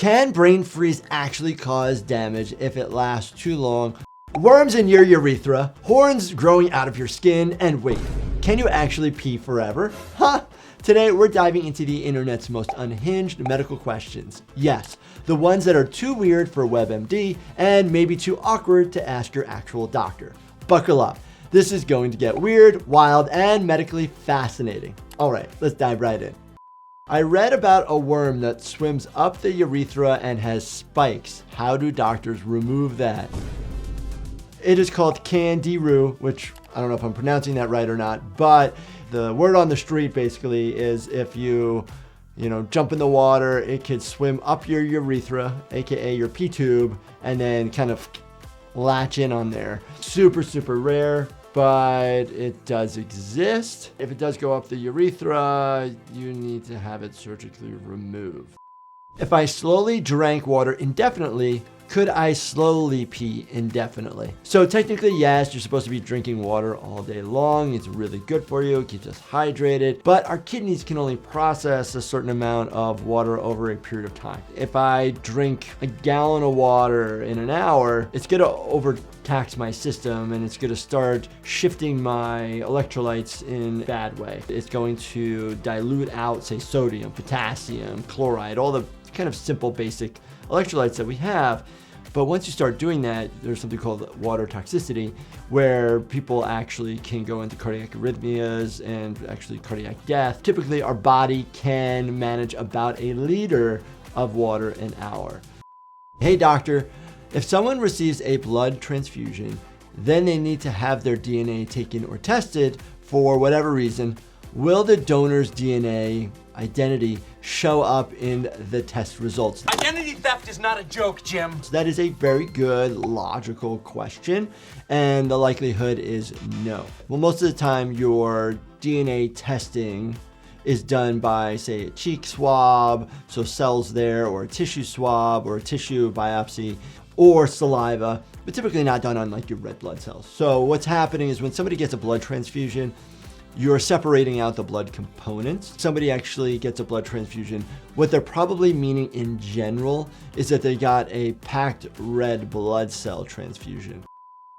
Can brain freeze actually cause damage if it lasts too long? Worms in your urethra, horns growing out of your skin, and wait, can you actually pee forever? Huh? Today, we're diving into the internet's most unhinged medical questions. Yes, the ones that are too weird for WebMD and maybe too awkward to ask your actual doctor. Buckle up. This is going to get weird, wild, and medically fascinating. All right, let's dive right in. I read about a worm that swims up the urethra and has spikes. How do doctors remove that? It is called candiru, which I don't know if I'm pronouncing that right or not, but the word on the street basically is if you jump in the water, it could swim up your urethra, aka your pee tube, and then kind of latch in on there. Super, super rare, but it does exist. If it does go up the urethra, you need to have it surgically removed. If I slowly drank water indefinitely, could I slowly pee indefinitely? So technically, yes, you're supposed to be drinking water all day long. It's really good for you. It keeps us hydrated. But our kidneys can only process a certain amount of water over a period of time. If I drink a gallon of water in an hour, it's going to overtax my system and it's going to start shifting my electrolytes in a bad way. It's going to dilute out, say, sodium, potassium, chloride, all the kind of simple basic electrolytes that we have. But once you start doing that, there's something called water toxicity, where people actually can go into cardiac arrhythmias and actually cardiac death. Typically, our body can manage about a liter of water an hour. Hey doctor, if someone receives a blood transfusion, then they need to have their DNA taken or tested for whatever reason. Will the donor's DNA identity show up in the test results? Identity theft is not a joke, Jim. So that is a very good, logical question, and the likelihood is no. Well, most of the time, your DNA testing is done by, say, a cheek swab, so cells there, or a tissue swab, or a tissue biopsy, or saliva, but typically not done on like your red blood cells. So what's happening is when somebody gets a blood transfusion, you're separating out the blood components. Somebody actually gets a blood transfusion. What they're probably meaning in general is that they got a packed red blood cell transfusion.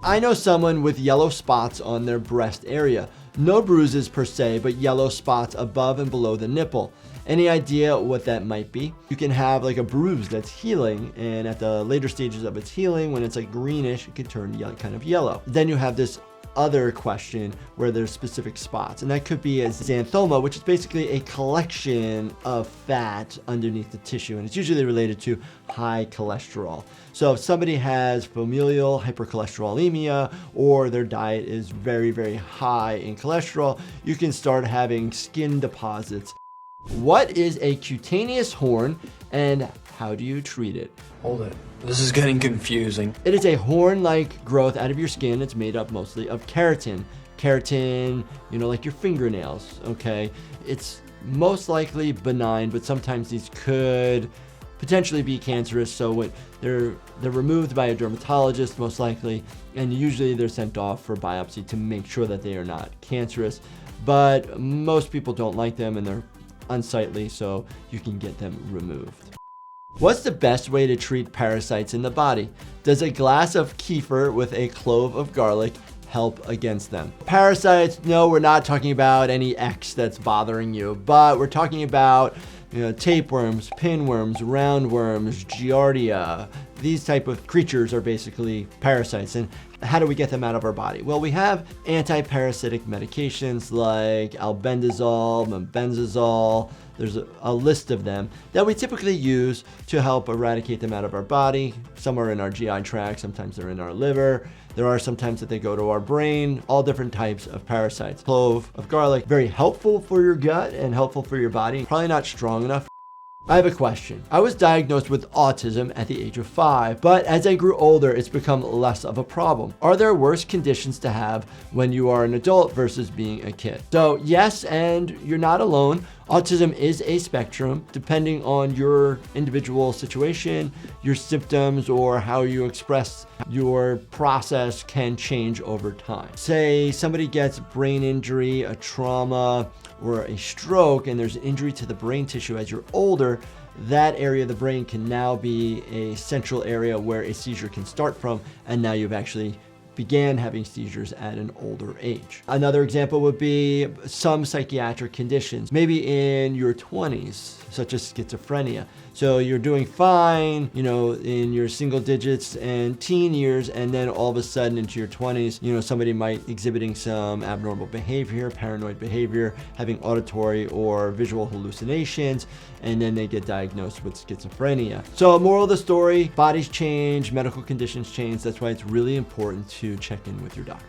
I know someone with yellow spots on their breast area. No bruises per se, but yellow spots above and below the nipple. Any idea what that might be? You can have like a bruise that's healing, and at the later stages of its healing, when it's like greenish, it can turn kind of yellow. Then you have this other question where there's specific spots, and that could be a xanthoma, which is basically a collection of fat underneath the tissue, and it's usually related to high cholesterol. So if somebody has familial hypercholesterolemia or their diet is very, very high in cholesterol, you can start having skin deposits. What is a cutaneous horn and how do you treat it? Hold it. This is getting confusing. It is a horn-like growth out of your skin. It's made up mostly of keratin. Keratin, like your fingernails, okay? It's most likely benign, but sometimes these could potentially be cancerous. So when they're removed by a dermatologist, most likely, and usually they're sent off for biopsy to make sure that they are not cancerous. But most people don't like them and they're unsightly, so you can get them removed. What's the best way to treat parasites in the body? Does a glass of kefir with a clove of garlic help against them? Parasites, no, we're not talking about any X that's bothering you, but we're talking about tapeworms, pinworms, roundworms, giardia. These type of creatures are basically parasites. And how do we get them out of our body? Well, we have anti-parasitic medications like albendazole, mebendazole. There's a list of them that we typically use to help eradicate them out of our body. Some are in our GI tract, sometimes they're in our liver. There are sometimes that they go to our brain, all different types of parasites. Clove of garlic, very helpful for your gut and helpful for your body. Probably not strong enough. I have a question. I was diagnosed with autism at the age of 5, but as I grew older, it's become less of a problem. Are there worse conditions to have when you are an adult versus being a kid? So yes, and you're not alone. Autism is a spectrum. Depending on your individual situation, your symptoms, or how you express your process can change over time. Say somebody gets brain injury, a trauma, or a stroke, and there's injury to the brain tissue as you're older, that area of the brain can now be a central area where a seizure can start from, and now you've actually began having seizures at an older age. Another example would be some psychiatric conditions, maybe in your 20s, such as schizophrenia. So you're doing fine, in your single digits and teen years, and then all of a sudden into your 20s, somebody might exhibiting some abnormal behavior, paranoid behavior, having auditory or visual hallucinations, and then they get diagnosed with schizophrenia. So moral of the story, bodies change, medical conditions change. That's why it's really important to check in with your doctor.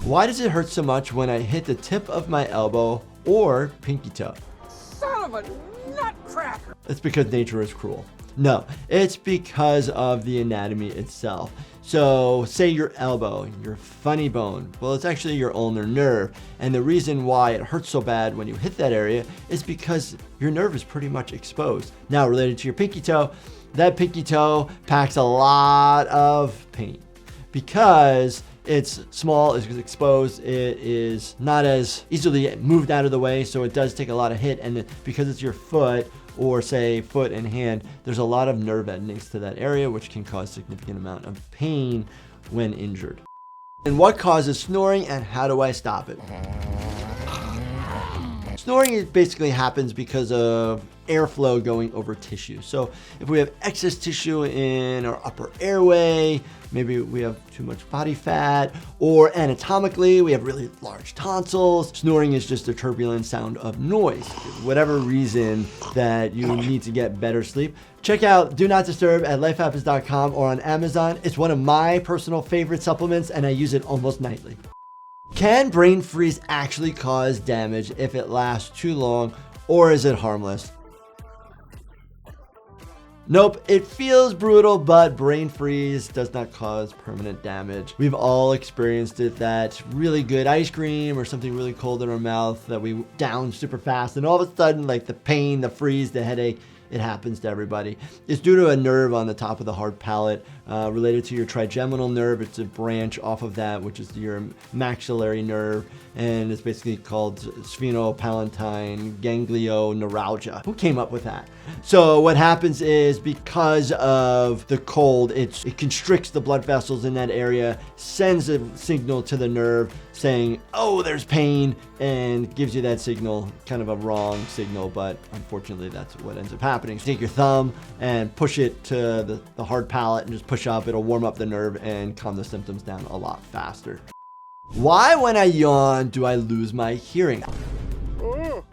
Why does it hurt so much when I hit the tip of my elbow or pinky toe? Son of a nutcracker! It's because nature is cruel. No, it's because of the anatomy itself. So say your elbow, your funny bone, well, it's actually your ulnar nerve. And the reason why it hurts so bad when you hit that area is because your nerve is pretty much exposed. Now, related to your pinky toe, that pinky toe packs a lot of pain because it's small, it's exposed, it is not as easily moved out of the way, so it does take a lot of hit. And because it's your foot, or say foot and hand, there's a lot of nerve endings to that area, which can cause significant amount of pain when injured. And what causes snoring, and how do I stop it? Snoring basically happens because of airflow going over tissue. So if we have excess tissue in our upper airway, maybe we have too much body fat, or anatomically we have really large tonsils, snoring is just a turbulent sound of noise. Whatever reason that you need to get better sleep, check out Do Not Disturb at lifehappens.com or on Amazon. It's one of my personal favorite supplements, and I use it almost nightly. Can brain freeze actually cause damage if it lasts too long, or is it harmless? Nope, it feels brutal, but brain freeze does not cause permanent damage. We've all experienced it, that really good ice cream or something really cold in our mouth that we down super fast, and all of a sudden, like the pain, the freeze, the headache, it happens to everybody. It's due to a nerve on the top of the hard palate related to your trigeminal nerve. It's a branch off of that, which is your maxillary nerve, and it's basically called sphenopalatine ganglioneuralgia. Who came up with that? So what happens is, because of the cold, it constricts the blood vessels in that area, sends a signal to the nerve saying, oh, there's pain, and gives you that signal, kind of a wrong signal, but unfortunately that's what ends up happening. So take your thumb and push it to the hard palate and just push up. It'll warm up the nerve and calm the symptoms down a lot faster. Why, when I yawn, do I lose my hearing? Oh,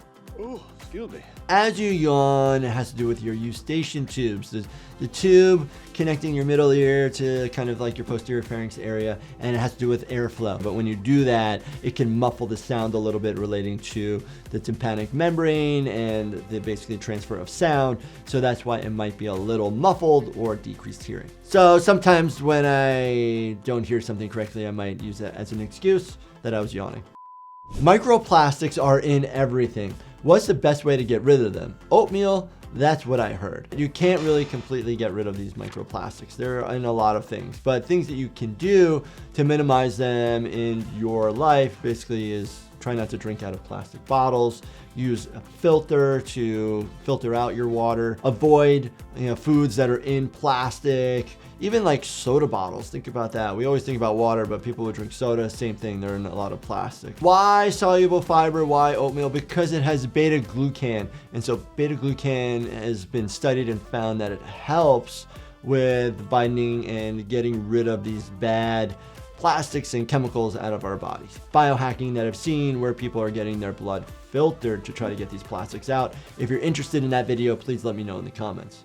excuse me. As you yawn, it has to do with your eustachian tubes. The tube connecting your middle ear to kind of like your posterior pharynx area, and it has to do with airflow. But when you do that, it can muffle the sound a little bit relating to the tympanic membrane and the basically transfer of sound. So that's why it might be a little muffled or decreased hearing. So sometimes when I don't hear something correctly, I might use that as an excuse that I was yawning. Microplastics are in everything. What's the best way to get rid of them? Oatmeal, that's what I heard. You can't really completely get rid of these microplastics. They're in a lot of things, but things that you can do to minimize them in your life basically is try not to drink out of plastic bottles, use a filter to filter out your water, avoid foods that are in plastic, even like soda bottles. Think about that. We always think about water, but people who drink soda, same thing, they're in a lot of plastic. Why soluble fiber? Why oatmeal? Because it has beta-glucan. And so beta-glucan has been studied and found that it helps with binding and getting rid of these bad plastics and chemicals out of our bodies. Biohacking that I've seen where people are getting their blood filtered to try to get these plastics out. If you're interested in that video, please let me know in the comments.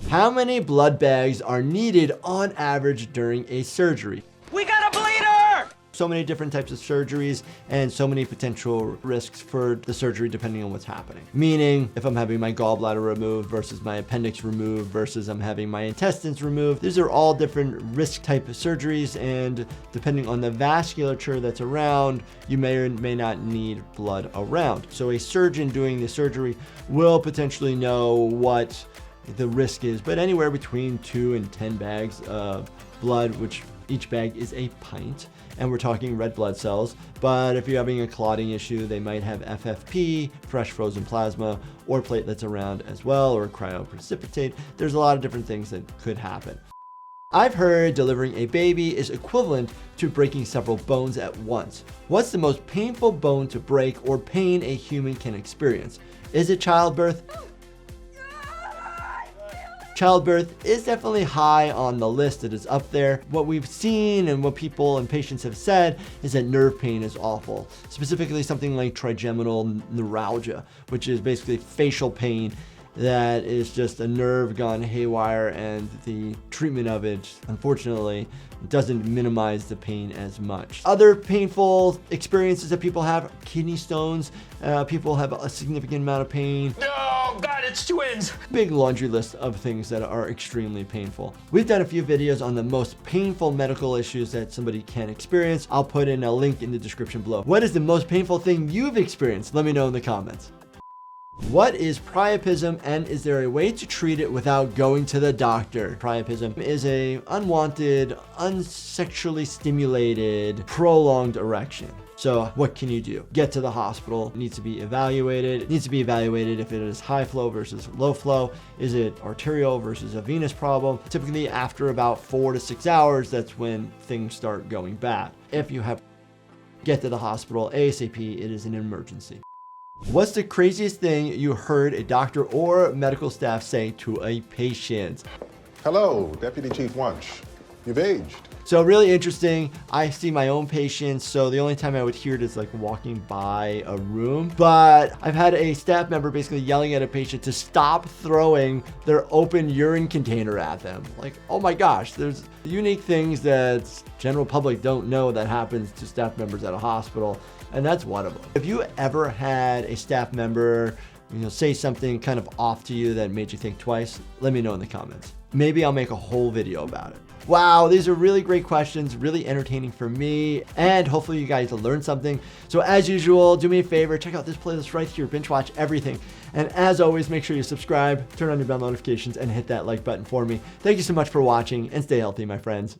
How many blood bags are needed on average during a surgery? We got a bleeder! So many different types of surgeries and so many potential risks for the surgery depending on what's happening. Meaning, if I'm having my gallbladder removed versus my appendix removed versus I'm having my intestines removed, these are all different risk type of surgeries, and depending on the vasculature that's around, you may or may not need blood around. So a surgeon doing the surgery will potentially know what the risk is, but anywhere between 2 and 10 bags of blood, which Each bag is a pint, and we're talking red blood cells. But if you're having a clotting issue, they might have FFP, fresh frozen plasma, or platelets around as well, or cryoprecipitate. There's a lot of different things that could happen. I've heard delivering a baby is equivalent to breaking several bones at once. What's the most painful bone to break or pain a human can experience? Is it childbirth? Childbirth is definitely high on the list. It is up there. What we've seen and what people and patients have said is that nerve pain is awful. Specifically something like trigeminal neuralgia, which is basically facial pain that is just a nerve gone haywire, and the treatment of it, unfortunately, doesn't minimize the pain as much. Other painful experiences that people have: kidney stones. People have a significant amount of pain. Oh, God, it's twins. Big laundry list of things that are extremely painful. We've done a few videos on the most painful medical issues that somebody can experience. I'll put in a link in the description below. What is the most painful thing you've experienced? Let me know in the comments. What is priapism, and is there a way to treat it without going to the doctor? Priapism is a unwanted, unsexually stimulated, prolonged erection. So what can you do? Get to the hospital. It needs to be evaluated. It needs to be evaluated if it is high flow versus low flow. Is it arterial versus a venous problem? Typically after about 4 to 6 hours, that's when things start going bad. If you have, get to the hospital ASAP. It is an emergency. What's the craziest thing you heard a doctor or medical staff say to a patient? Hello, Deputy Chief Wunsch. You've aged. So really interesting. I see my own patients, so the only time I would hear it is like walking by a room. But I've had a staff member basically yelling at a patient to stop throwing their open urine container at them. Like, oh my gosh, there's unique things that general public don't know that happens to staff members at a hospital, and that's one of them. If you ever had a staff member, say something kind of off to you that made you think twice, let me know in the comments. Maybe I'll make a whole video about it. Wow, these are really great questions, really entertaining for me, and hopefully you guys learned something. So as usual, do me a favor, check out this playlist right here, binge watch everything. And as always, make sure you subscribe, turn on your bell notifications, and hit that like button for me. Thank you so much for watching, and stay healthy, my friends.